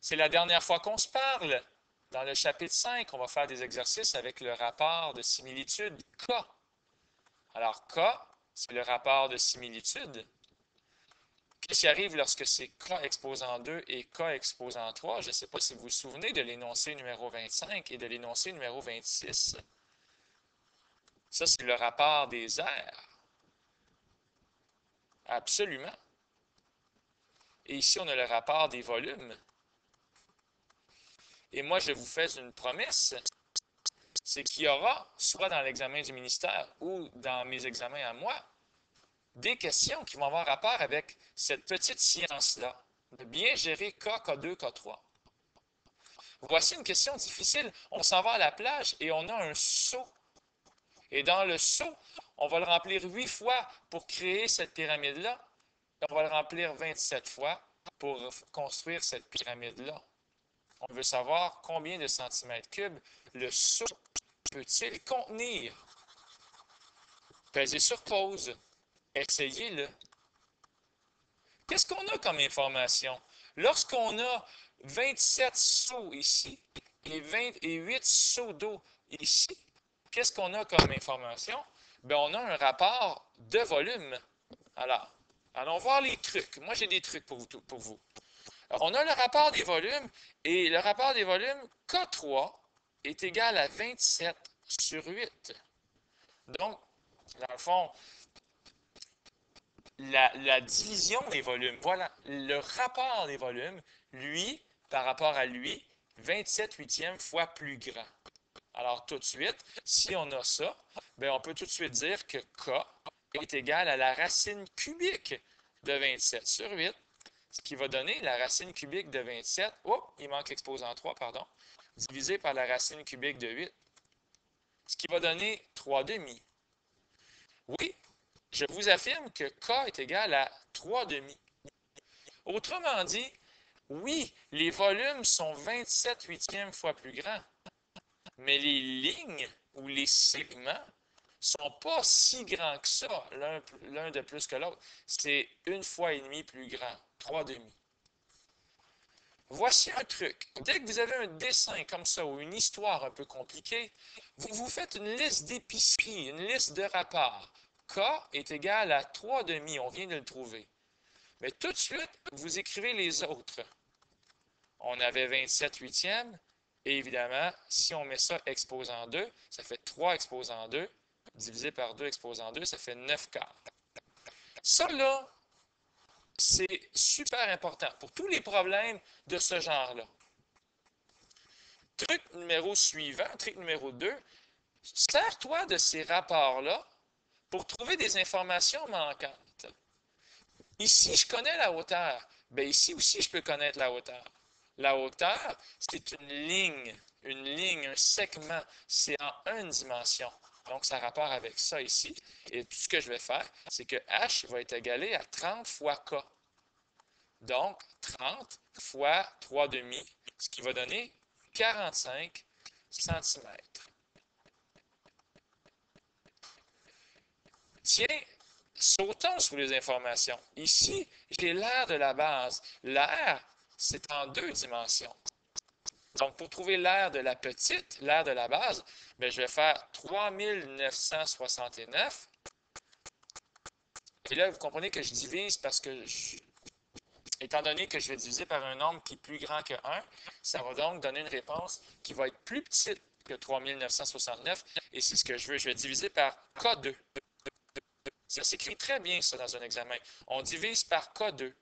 C'est la dernière fois qu'on se parle. Dans le chapitre 5, on va faire des exercices avec le rapport de similitude K. Alors, K, c'est le rapport de similitude. Qu'est-ce qui arrive lorsque c'est K exposant 2 et K exposant 3? Je ne sais pas si vous vous souvenez de l'énoncé numéro 25 et de l'énoncé numéro 26. Ça, c'est le rapport des aires. Absolument. Et ici, on a le rapport des volumes. Et moi, je vous fais une promesse, c'est qu'il y aura, soit dans l'examen du ministère ou dans mes examens à moi, des questions qui vont avoir rapport avec cette petite science-là, de bien gérer K, K2, K3. Voici une question difficile. On s'en va à la plage et on a un seau. Et dans le seau, on va le remplir 8 fois pour créer cette pyramide-là. On va le remplir 27 fois pour construire cette pyramide-là. On veut savoir combien de centimètres cubes le seau peut-il contenir. Pesez sur pause. Essayez-le. Qu'est-ce qu'on a comme information? Lorsqu'on a 27 seaux ici et 8 seaux d'eau ici, qu'est-ce qu'on a comme information? Bien, on a un rapport de volume. Alors, allons voir les trucs. Moi, j'ai des trucs pour vous. Alors, on a le rapport des volumes et le rapport des volumes K3 est égal à 27 sur 8. Donc, dans le fond, la division des volumes, voilà, le rapport des volumes, lui, par rapport à lui, 27 huitièmes fois plus grand. Alors, tout de suite, si on a ça, bien, on peut tout de suite dire que K est égal à la racine cubique de 27 sur 8, ce qui va donner la racine cubique de 27, oh, il manque l'exposant 3, pardon, divisé par la racine cubique de 8, ce qui va donner 3 demi. Oui, je vous affirme que K est égal à 3 demi. Autrement dit, oui, les volumes sont 27 huitièmes fois plus grands, mais les lignes ou les segments ne sont pas si grands que ça, l'un de plus que l'autre. C'est une fois et demi plus grand, 3 demi. Voici un truc. Dès que vous avez un dessin comme ça ou une histoire un peu compliquée, vous vous faites une liste d'épicerie, une liste de rapports. K est égal à 3 demi, on vient de le trouver. Mais tout de suite, vous écrivez les autres. On avait 27 huitièmes, et évidemment, si on met ça exposant 2, ça fait 3 exposant 2, divisé par 2 exposant 2, ça fait 9 quarts. Ça, là, c'est super important pour tous les problèmes de ce genre-là. Truc numéro suivant, truc numéro 2, sers-toi de ces rapports-là pour trouver des informations manquantes. Ici, je connais la hauteur. Bien, ici aussi, je peux connaître la hauteur. La hauteur, c'est une ligne, un segment. C'est en une dimension. Donc, ça a rapport avec ça ici. Et tout ce que je vais faire, c'est que H va être égalé à 30 fois K. Donc, 30 fois 3 demi, ce qui va donner 45 centimètres. Tiens, sautons sur les informations. Ici, j'ai l'aire de la base. L'aire, c'est en 2 dimensions. Donc, pour trouver l'aire de la petite, l'aire de la base, bien, je vais faire 3969. Et là, vous comprenez que je divise parce que, étant donné que je vais diviser par un nombre qui est plus grand que 1, ça va donc donner une réponse qui va être plus petite que 3969. Et c'est ce que je veux. Je vais diviser par K2. Ça s'écrit très bien, ça, dans un examen. On divise par K2.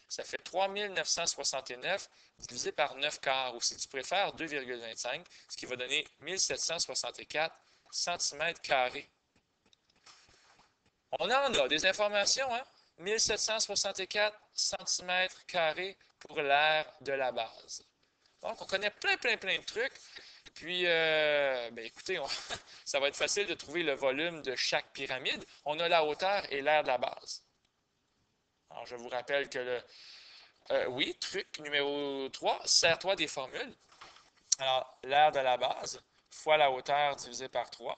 Ça fait 3969 divisé par 9 quarts, ou si tu préfères, 2,25, ce qui va donner 1764 cm carrés. On en a des informations, hein? 1764 cm carrés pour l'aire de la base. Donc, on connaît plein de trucs. Puis, ben, écoutez, ça va être facile de trouver le volume de chaque pyramide. On a la hauteur et l'aire de la base. Alors, je vous rappelle que oui, truc numéro 3, sers-toi des formules. Alors, l'aire de la base fois la hauteur divisé par 3.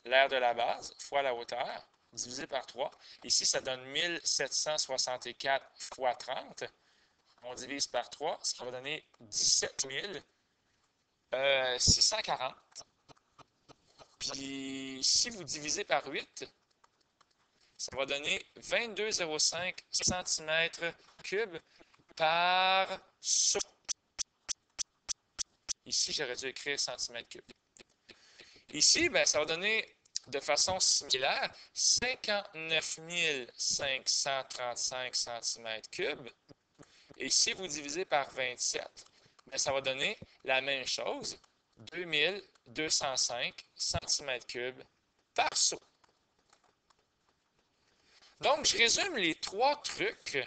L'aire de la base fois la hauteur divisé par 3. Ici, ça donne 1764 fois 30. On divise par 3, ce qui va donner 17 640. Puis, si vous divisez par 8, ça va donner 22,05 cm3 par seau. Ici, j'aurais dû écrire cm3. Ici, ben, ça va donner de façon similaire 59 535 cm3. Et si vous divisez par 27, ben, ça va donner la même chose, 2205 cm3 par seau. Donc, je résume les 3 trucs.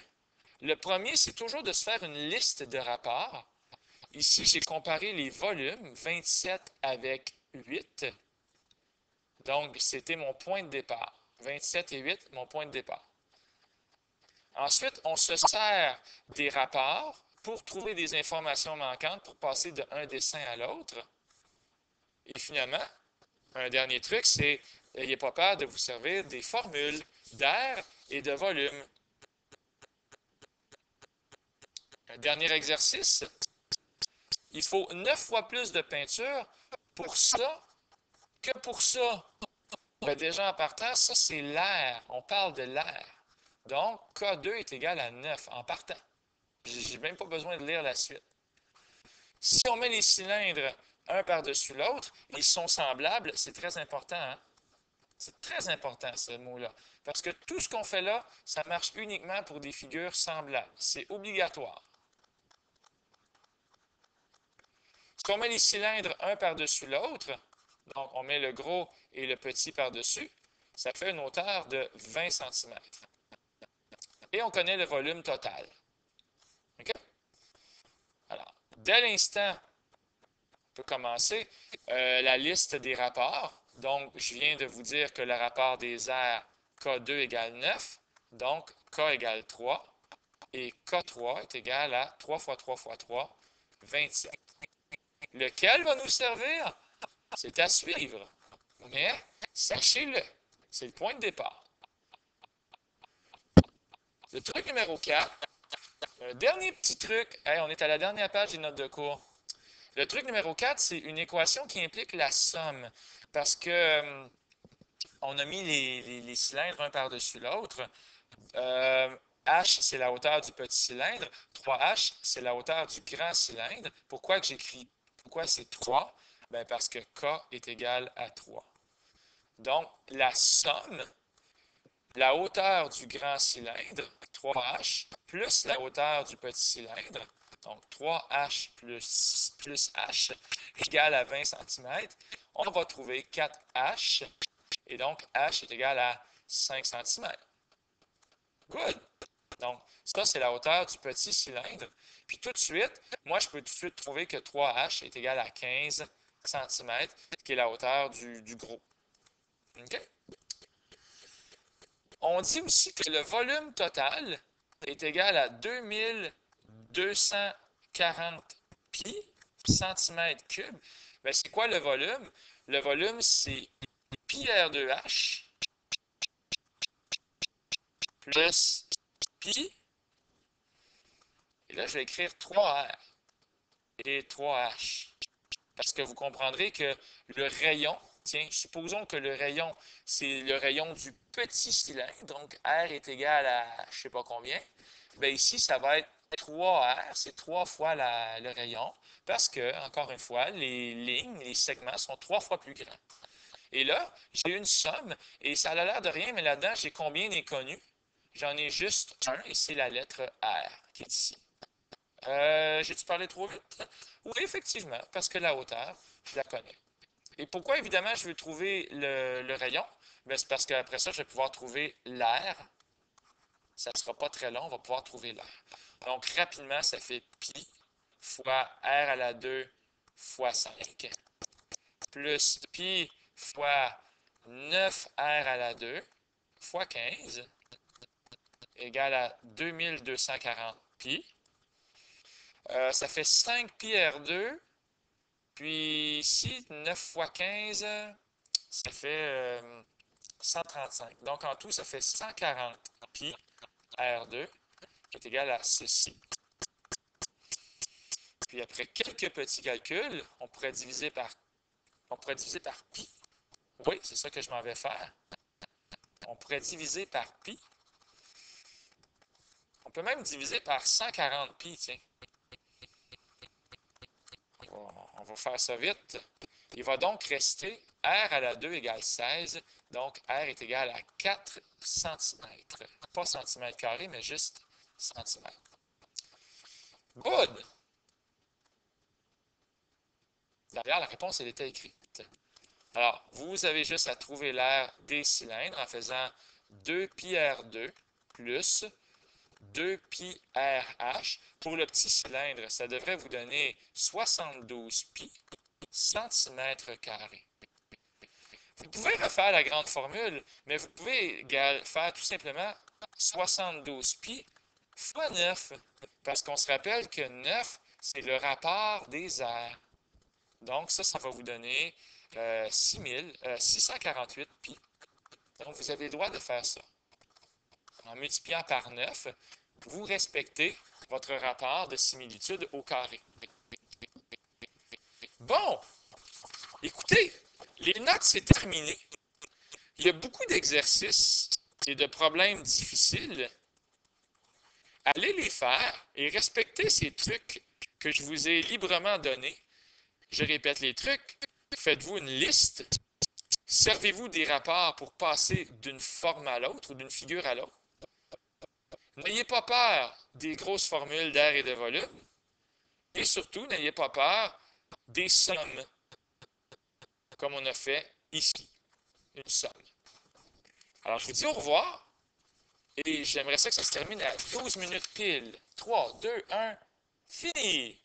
Le premier, c'est toujours de se faire une liste de rapports. Ici, j'ai comparé les volumes, 27 avec 8. Donc, c'était mon point de départ. 27 et 8, mon point de départ. Ensuite, on se sert des rapports pour trouver des informations manquantes pour passer d'un dessin à l'autre. Et finalement, un dernier truc, c'est n'ayez pas peur de vous servir des formules d'air et de volume. Un dernier exercice, il faut 9 fois plus de peinture pour ça que pour ça. Ben déjà en partant, ça c'est l'air. On parle de l'air. Donc, K2 est égal à 9 en partant. Je n'ai même pas besoin de lire la suite. Si on met les cylindres un par-dessus l'autre, ils sont semblables, c'est très important. Hein? C'est très important ce mot-là. Parce que tout ce qu'on fait là, ça marche uniquement pour des figures semblables. C'est obligatoire. Si on met les cylindres un par-dessus l'autre, donc on met le gros et le petit par-dessus, ça fait une hauteur de 20 cm. Et on connaît le volume total. OK? Alors, dès l'instant, on peut commencer la liste des rapports. Donc, je viens de vous dire que le rapport des airs K2 égale 9. Donc, K égale 3. Et K3 est égal à 3 fois 3 fois 3, 27. Lequel va nous servir? C'est à suivre. Mais, sachez-le, c'est le point de départ. Le truc numéro 4, un dernier petit truc. Hey, on est à la dernière page des notes de cours. Le truc numéro 4, c'est une équation qui implique la somme. Parce que on a mis les cylindres un par-dessus l'autre. H, c'est la hauteur du petit cylindre. 3H, c'est la hauteur du grand cylindre. Pourquoi c'est 3? Ben parce que K est égal à 3. Donc, la somme, la hauteur du grand cylindre, 3H, plus la hauteur du petit cylindre, donc 3H plus H, égale à 20 cm, on va trouver 4H, et donc H est égal à 5 cm. Good! Donc, ça, c'est la hauteur du petit cylindre. Puis tout de suite, moi, je peux tout de suite trouver que 3H est égal à 15 cm, qui est la hauteur du gros. OK? On dit aussi que le volume total est égal à 2240 pi centimètres cubes. Mais c'est quoi le volume? Le volume, c'est pi R2H plus pi. Et là, je vais écrire 3R et 3H. Parce que vous comprendrez que le rayon, tiens, supposons que le rayon, c'est le rayon du petit cylindre, donc R est égal à je ne sais pas combien. Bien ici, ça va être 3R, c'est 3 fois le rayon, parce que, encore une fois, les lignes, les segments sont 3 fois plus grands. Et là, j'ai une somme, et ça a l'air de rien, mais là-dedans, j'ai combien d'inconnus? J'en ai juste un, et c'est la lettre R qui est ici. J'ai-tu parlé trop vite? Oui, effectivement, parce que la hauteur, je la connais. Et pourquoi, évidemment, je veux trouver le rayon? Bien, c'est parce qu'après ça, je vais pouvoir trouver l'air. Ça ne sera pas très long, on va pouvoir trouver l'air. Donc, rapidement, ça fait pi fois r à la 2 fois 5, plus pi fois 9r à la 2 fois 15, égale à 2240 pi. Ça fait 5 pi R2. Puis ici, 9 fois 15, ça fait 135. Donc en tout, ça fait 140 pi R2, qui est égal à ceci. Puis après quelques petits calculs, on pourrait diviser par pi. Oui, c'est ça que je m'en vais faire. On pourrait diviser par pi. On peut même diviser par 140 pi, tiens. On va faire ça vite. Il va donc rester R à la 2 égale 16. Donc, R est égal à 4 cm. Pas centimètres carrés, mais juste centimètres. Good! D'ailleurs, la réponse, elle était écrite. Alors, vous avez juste à trouver l'aire des cylindres en faisant 2πr2 plus 2πrh. Pour le petit cylindre, ça devrait vous donner 72 pi centimètres carrés. Vous pouvez refaire la grande formule, mais vous pouvez faire tout simplement 72 pi fois 9, parce qu'on se rappelle que 9, c'est le rapport des aires. Donc, ça va vous donner 648 pi. Donc, vous avez le droit de faire ça. En multipliant par 9, vous respectez votre rapport de similitude au carré. Bon, écoutez, les notes, c'est terminé. Il y a beaucoup d'exercices et de problèmes difficiles. Allez les faire et respectez ces trucs que je vous ai librement donnés. Je répète les trucs. Faites-vous une liste. Servez-vous des rapports pour passer d'une forme à l'autre ou d'une figure à l'autre. N'ayez pas peur des grosses formules d'air et de volume. Et surtout, n'ayez pas peur des sommes, comme on a fait ici. Une somme. Alors, je vous dis au revoir. Et j'aimerais ça que ça se termine à 12 minutes pile. 3, 2, 1, fini!